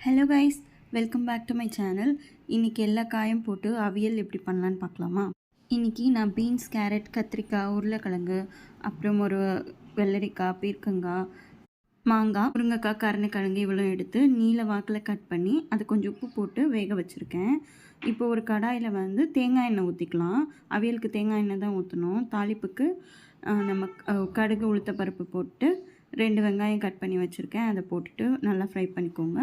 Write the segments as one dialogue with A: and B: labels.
A: Hello guys, welcome back to my channel. இன்றைக்கி எல்லா காயும் போட்டு அவியல் எப்படி பண்ணலான்னு பார்க்கலாமா? இன்றைக்கி நான் பீன்ஸ், கேரட், கத்திரிக்காய், உருளைக்கிழங்கு, அப்புறம் ஒரு வெள்ளரிக்காய், பீர்க்கங்காய், மாங்காய், முருங்கைக்காய், கருணைக்கிழங்கு இவ்வளோ எடுத்து நீல வாக்கில் கட் பண்ணி அது கொஞ்சம் உப்பு போட்டு வேக வச்சுருக்கேன். இப்போ ஒரு கடாயில் தேங்காய் எண்ணெய் ஊற்றிக்கலாம். அவியலுக்கு தேங்காய் எண்ணெய் தான் ஊற்றணும். தாளிப்புக்கு நம்ம கடுகு, உளுத்தப்பருப்பு போட்டு 2 வெங்காயம் கட் பண்ணி வச்சுருக்கேன். அதை போட்டுட்டு நல்லா ஃப்ரை பண்ணிக்கோங்க.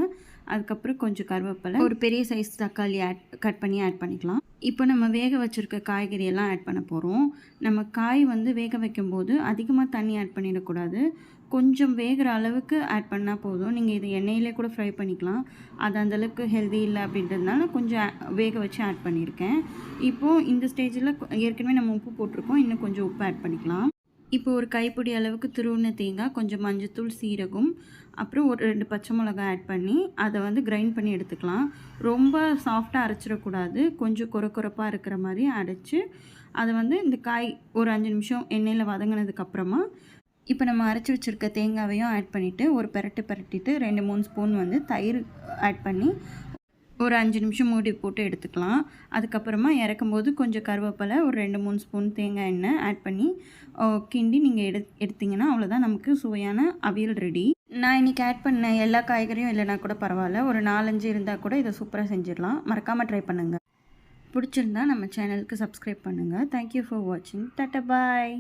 A: அதுக்கப்புறம் கொஞ்சம் கருவேப்பிலை, ஒரு பெரிய சைஸ் தக்காளி கட் பண்ணி ஆட் பண்ணிக்கலாம். இப்போ நம்ம வேக வச்சுருக்க காய்கறியெல்லாம் ஆட் பண்ண போகிறோம். நம்ம காய் வேக வைக்கும்போது அதிகமாக தண்ணி ஆட் பண்ணிடக்கூடாது. கொஞ்சம் வேகிற அளவுக்கு ஆட் பண்ணால் போதும். நீங்கள் இது எண்ணெயிலே கூட ஃப்ரை பண்ணிக்கலாம். அது அந்தளவுக்கு ஹெல்தி இல்லை அப்படின்றதுனால கொஞ்சம் வேக வச்சு ஆட் பண்ணியிருக்கேன். இப்போது இந்த ஸ்டேஜில் ஏற்கனவே நம்ம உப்பு போட்டிருக்கோம். இன்னும் கொஞ்சம் உப்பு ஆட் பண்ணிக்கலாம். இப்போ ஒரு கைப்பிடி அளவுக்கு துருவின தேங்காய், கொஞ்சம் மஞ்சத்தூள், சீரகம், அப்புறம் ஒரு 2 பச்சை மிளகாய் ஆட் பண்ணி அதை கிரைண்ட் பண்ணி எடுத்துக்கலாம். ரொம்ப சாஃப்டாக அரைச்சிடக்கூடாது. கொஞ்சம் கொரப்பாக இருக்கிற மாதிரி அரைச்சி அதை இந்த காய் ஒரு 5 நிமிஷம் எண்ணெயில் வதங்கினதுக்கப்புறமா இப்போ நம்ம அரைச்சி வச்சுருக்க தேங்காவையும் ஆட் பண்ணிவிட்டு ஒரு பரட்டிட்டு 2-3 ஸ்பூன் தயிர் ஆட் பண்ணி ஒரு 5 நிமிஷம் மூடி போட்டு எடுத்துக்கலாம். அதுக்கப்புறமா இறக்கும்போது கொஞ்சம் கருவேப்பிலை, ஒரு 2-3 ஸ்பூன் தேங்காய் எண்ணெய் ஆட் பண்ணி கிண்டி நீங்கள் எடுத்திங்கன்னா அவ்வளோதான், நமக்கு சுவையான அவியல் ரெடி. நான் இன்றைக்கி ஆட் பண்ண எல்லா காய்கறியும் இல்லைனா கூட பரவாயில்ல, ஒரு 4-5 இருந்தால் கூட இதை சூப்பராக செஞ்சிடலாம். மறக்காமல் ட்ரை பண்ணுங்கள். பிடிச்சிருந்தா நம்ம சேனலுக்கு சப்ஸ்கிரைப் பண்ணுங்கள். தேங்க்யூ ஃபார் வாட்சிங். டாட்டா பாய்.